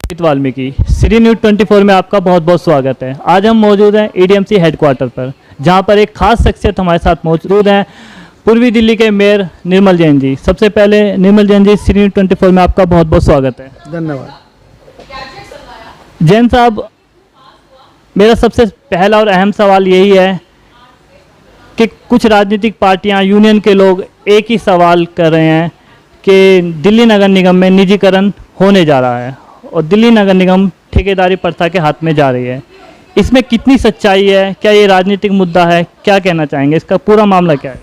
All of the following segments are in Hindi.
अमित वाल्मीकि सिटी न्यूज़ 24 में आपका बहुत बहुत स्वागत है। आज हम मौजूद हैं एडीएमसी हेडक्वार्टर पर, जहां पर एक खास शख्सियत हमारे साथ मौजूद हैं, पूर्वी दिल्ली के मेयर निर्मल जैन जी। सबसे पहले निर्मल जैन जी, सिटी न्यूज़ 24 में आपका बहुत बहुत स्वागत है। धन्यवाद। जैन साहब, मेरा सबसे पहला और अहम सवाल यही है कि कुछ राजनीतिक पार्टियां, यूनियन के लोग एक ही सवाल कर रहे हैं कि दिल्ली नगर निगम में निजीकरण होने जा रहा है और दिल्ली नगर निगम ठेकेदारी प्रथा के हाथ में जा रही है। इसमें कितनी सच्चाई है? क्या ये राजनीतिक मुद्दा है? क्या कहना चाहेंगे? इसका पूरा मामला क्या है?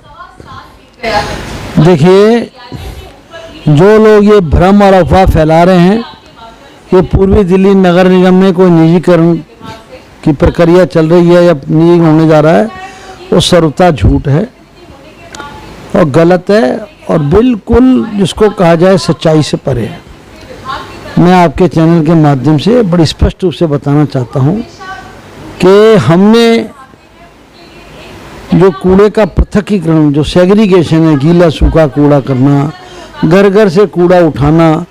देखिए, जो लोग ये भ्रम और अफवाह फैला रहे हैं कि पूर्वी दिल्ली नगर निगम में कोई निजीकरण की प्रक्रिया चल रही है या निजी होने जा रहा है, वो सर्वथा झूठ है और गलत है और बिल्कुल जिसको कहा जाए सच्चाई से परे है। मैं आपके चैनल के माध्यम से बड़ी स्पष्ट रूप से बताना चाहता हूँ कि हमने जो कूड़े का पृथकीकरण, जो सेग्रीगेशन है, गीला सूखा कूड़ा करना, घर घर से कूड़ा उठाना,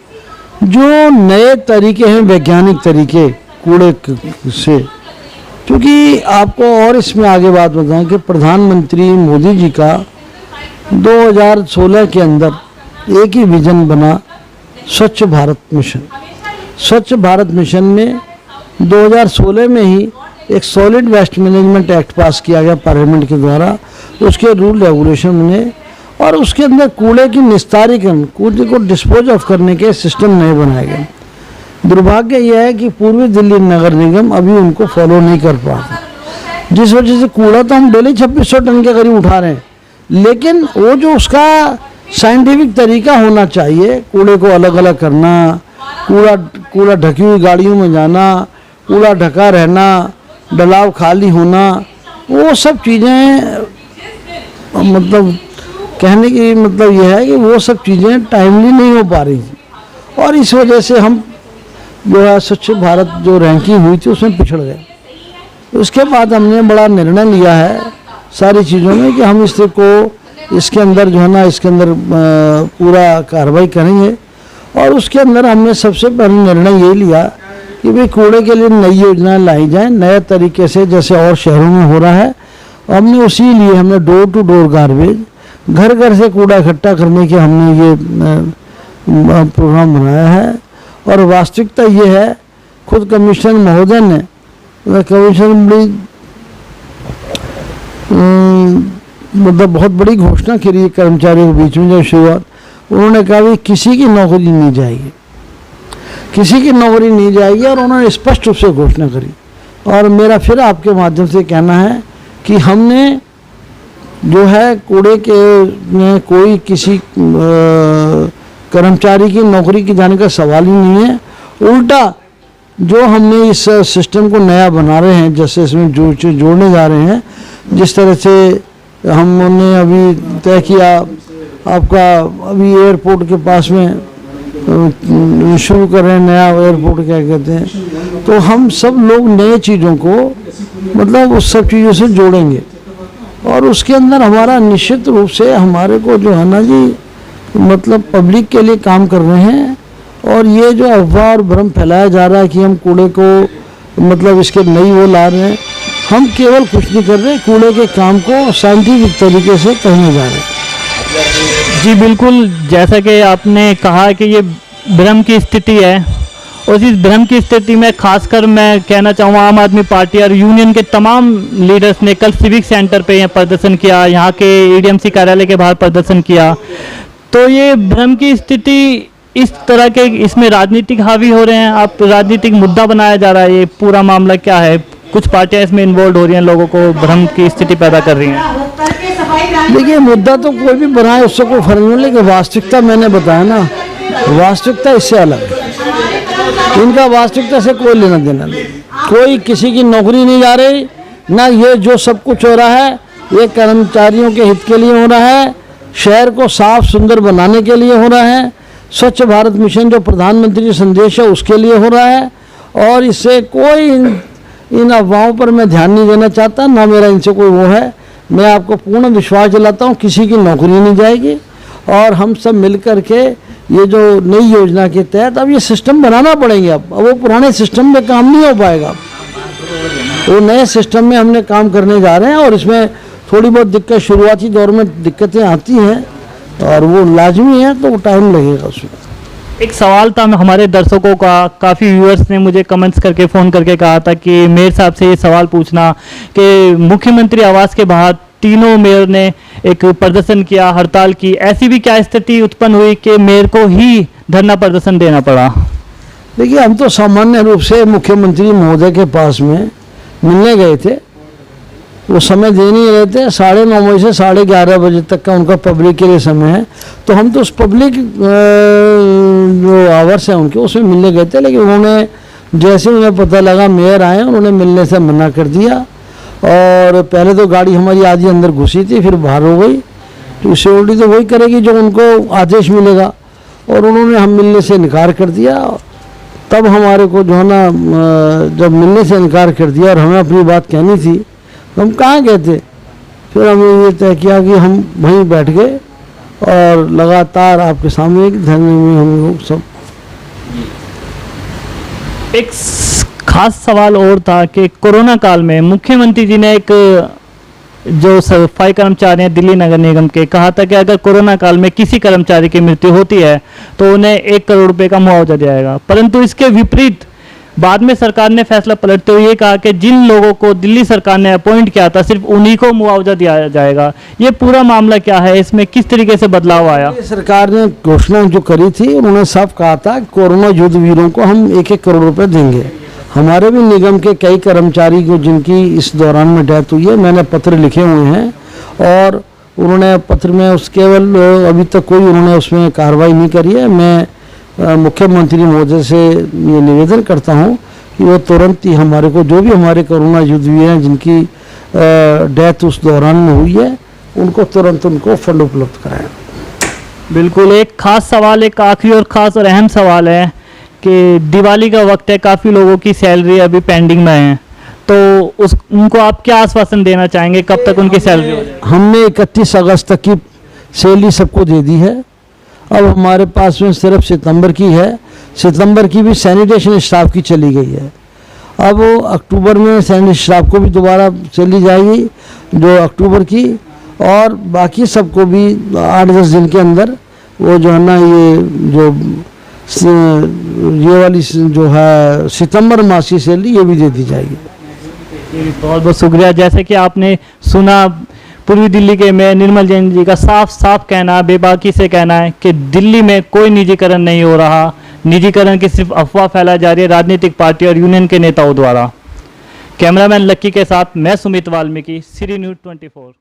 जो नए तरीके हैं, वैज्ञानिक तरीके कूड़े से, क्योंकि आपको और इसमें आगे बात बताएं कि प्रधानमंत्री मोदी जी का 2016 के अंदर एक ही विजन बना, स्वच्छ भारत मिशन। स्वच्छ भारत मिशन में 2016 में ही एक solid waste management act pass किया गया पार्लियामेंट के द्वारा, उसके रूल रेगुलेशन ने, और उसके अंदर कूड़े की निस्तारीकरण, कूड़े को डिस्पोज ऑफ करने के सिस्टम नए बनाए गए। दुर्भाग्य यह है कि पूर्वी दिल्ली नगर निगम अभी उनको फॉलो नहीं कर पाता, जिस वजह से कूड़ा तो हम डेली 2600 टन के करीब उठा रहे हैं, लेकिन वो जो उसका साइंटिफिक तरीका होना चाहिए, कूड़े को अलग अलग करना, कूड़ा ढकी हुई गाड़ियों में जाना, कूड़ा ढका रहना, डलाव खाली होना, वो सब चीज़ें, मतलब कहने की मतलब यह है कि वो सब चीज़ें टाइमली नहीं हो पा रही थी और इस वजह से हम जो है स्वच्छ भारत जो रैंकिंग हुई थी उसमें पिछड़ गए। उसके बाद हमने बड़ा निर्णय लिया है सारी चीज़ों में कि हम इसके अंदर जो है ना, इसके अंदर पूरा कार्रवाई करेंगे। और उसके अंदर हमने सबसे पहले निर्णय ये लिया कि भाई कूड़े के लिए नई योजनाएं लाई जाएं, नए तरीके से, जैसे और शहरों में हो रहा है। हमने उसी लिए हमने डोर टू डोर गार्बेज, घर घर से कूड़ा इकट्ठा करने के हमने ये प्रोग्राम बनाया है। और वास्तविकता ये है, खुद कमिश्नर महोदय ने, कमिश्नर बड़ी मतलब बहुत बड़ी घोषणा करी कर्मचारियों के बीच में जब शुरुआत, उन्होंने कहा भी किसी की नौकरी नहीं जाएगी, किसी की नौकरी नहीं जाएगी, और उन्होंने स्पष्ट रूप से घोषणा करी। और मेरा फिर आपके माध्यम से कहना है कि हमने जो है कूड़े के में कोई किसी कर्मचारी की नौकरी की जाने का सवाल ही नहीं है। उल्टा जो हमने इस सिस्टम को नया बना रहे हैं, जैसे इसमें जोड़ने जा रहे हैं, जिस तरह से हमने अभी तय किया, आपका अभी एयरपोर्ट के पास में शुरू कर रहे हैं नया एयरपोर्ट, क्या कहते हैं, तो हम सब लोग नए चीज़ों को मतलब उस सब चीज़ों से जोड़ेंगे। और उसके अंदर हमारा निश्चित रूप से हमारे को जो है ना जी, मतलब पब्लिक के लिए काम कर रहे हैं। और ये जो अफवाह और भ्रम फैलाया जा रहा है कि हम कूड़े को मतलब इसके नई वो ला रहे हैं, हम केवल कुछ नहीं कर रहे, कूड़े के काम को साइंटिफिक तरीके से करने जा रहे हैं। जी बिल्कुल, जैसा कि आपने कहा कि ये भ्रम की स्थिति है, और इस भ्रम की स्थिति में खासकर मैं कहना चाहूँगा आम आदमी पार्टी और यूनियन के तमाम लीडर्स ने कल सिविक सेंटर पे यहाँ प्रदर्शन किया, यहाँ के एडीएमसी कार्यालय के बाहर प्रदर्शन किया। तो ये भ्रम की स्थिति इस तरह के, इसमें राजनीतिक हावी हो रहे हैं, आप राजनीतिक मुद्दा बनाया जा रहा है, ये पूरा मामला क्या है? कुछ पार्टियां इसमें इन्वॉल्व हो रही हैं, लोगों को भ्रम की स्थिति पैदा कर रही हैं। देखिए, मुद्दा तो कोई भी बनाए उससे कोई फर्क नहीं, लेकिन वास्तविकता मैंने बताया ना, वास्तविकता इससे अलग है। इनका वास्तविकता से कोई लेना देना नहीं, कोई किसी की नौकरी नहीं जा रही ना। ये जो सब कुछ हो रहा है ये कर्मचारियों के हित के लिए हो रहा है, शहर को साफ सुंदर बनाने के लिए हो रहा है, स्वच्छ भारत मिशन जो प्रधानमंत्री संदेश है उसके लिए हो रहा है। और इससे कोई इन अफवाहों पर मैं ध्यान नहीं देना चाहता, ना मेरा इनसे कोई वो है। मैं आपको पूर्ण विश्वास दिलाता हूँ किसी की नौकरी नहीं जाएगी और हम सब मिल कर के ये जो नई योजना के तहत अब ये सिस्टम बनाना पड़ेंगे। अब वो पुराने सिस्टम में काम नहीं हो पाएगा, वो नए सिस्टम में हमने काम करने जा रहे हैं और इसमें थोड़ी बहुत दिक्कत शुरुआती दौर में दिक्कतें आती हैं और वो लाजमी है, तो वो टाइम लगेगा उसमें। एक सवाल था हमारे दर्शकों का, काफ़ी व्यूअर्स ने मुझे कमेंट्स करके फ़ोन करके कहा था कि मेयर साहब से ये सवाल पूछना कि मुख्यमंत्री आवास के बाहर तीनों मेयर ने एक प्रदर्शन किया, हड़ताल की, ऐसी भी क्या स्थिति उत्पन्न हुई कि मेयर को ही धरना प्रदर्शन देना पड़ा? देखिए, हम तो सामान्य रूप से मुख्यमंत्री महोदय के पास में मिलने गए थे। वो समय दे नहीं रहे थे, 9:30 बजे से 11:30 बजे तक का उनका पब्लिक के लिए समय है, तो हम तो उस पब्लिक जो आवर्स हैं उनके उसमें मिलने गए थे। लेकिन उन्होंने जैसे उन्हें पता लगा मेयर आए, उन्होंने मिलने से मना कर दिया और पहले तो गाड़ी हमारी आधी अंदर घुसी थी, फिर बाहर हो गई। तो सिक्योरिटी तो वही करेगी जो उनको आदेश मिलेगा, और उन्होंने हम मिलने से इनकार कर दिया। तब हमारे को जो है ना, जब मिलने से इनकार कर दिया और हमें अपनी बात कहनी थी, तो हम कहाँ गए थे। फिर हमने ये तय किया कि हम वहीं बैठ गए और लगातार आपके सामने एक धरने में हम लोग सब। एक खास सवाल और था कि कोरोना काल में मुख्यमंत्री जी ने एक जो सफाई कर्मचारी हैं दिल्ली नगर निगम के, कहा था कि अगर कोरोना काल में किसी कर्मचारी की मृत्यु होती है तो उन्हें 1 करोड़ रुपए का मुआवजा दिया जाएगा। परंतु इसके विपरीत बाद में सरकार ने फैसला पलटते हुए ये कहा कि जिन लोगों को दिल्ली सरकार ने अपॉइंट किया था सिर्फ उन्हीं को मुआवजा दिया जाएगा। ये पूरा मामला क्या है, इसमें किस तरीके से बदलाव आया? सरकार ने घोषणा जो करी थी, उन्होंने साफ कहा था कोरोना युद्ध वीरों को हम 1-1 करोड़ रुपए देंगे। हमारे भी निगम के कई कर्मचारी को जिनकी इस दौरान में डेथ हुई है, मैंने पत्र लिखे हुए हैं और उन्होंने पत्र में उस केवल अभी तक कोई उन्होंने उसमें कार्रवाई नहीं करी है। मैं मुख्यमंत्री महोदय से ये निवेदन करता हूँ कि वो तुरंत ही हमारे को जो भी हमारे कोरोना युद्धवीर हैं जिनकी डेथ उस दौरान में हुई है, उनको तुरंत उनको फंड उपलब्ध कराएं। बिल्कुल। एक खास सवाल, एक आखिरी और ख़ास और अहम सवाल है कि दिवाली का वक्त है, काफ़ी लोगों की सैलरी अभी पेंडिंग में है, तो उनको आप क्या आश्वासन देना चाहेंगे, कब तक उनकी सैलरी हो जाएगी? हमने 31 अगस्त तक की सैलरी सबको दे दी है। अब हमारे पास में सिर्फ सितंबर की है। सितंबर की भी सैनिटेशन स्टाफ की चली गई है। अब अक्टूबर में सैनिटेशन स्टाफ को भी दोबारा चली जाएगी जो अक्टूबर की, और बाकी सबको भी 8-10 दिन के अंदर वो जो है ना, ये वाली जो है सितंबर मास की सैलरी ये भी दे दी जाएगी। बहुत बहुत शुक्रिया। जैसे कि आपने सुना, पूर्वी दिल्ली के मेयर निर्मल जैन जी का साफ साफ कहना, बेबाकी से कहना है कि दिल्ली में कोई निजीकरण नहीं हो रहा, निजीकरण की सिर्फ अफवाह फैलाई जा रही है राजनीतिक पार्टी और यूनियन के नेताओं द्वारा। कैमरामैन लक्की के साथ मैं सुमित वाल्मीकि, श्री न्यूज़ 24।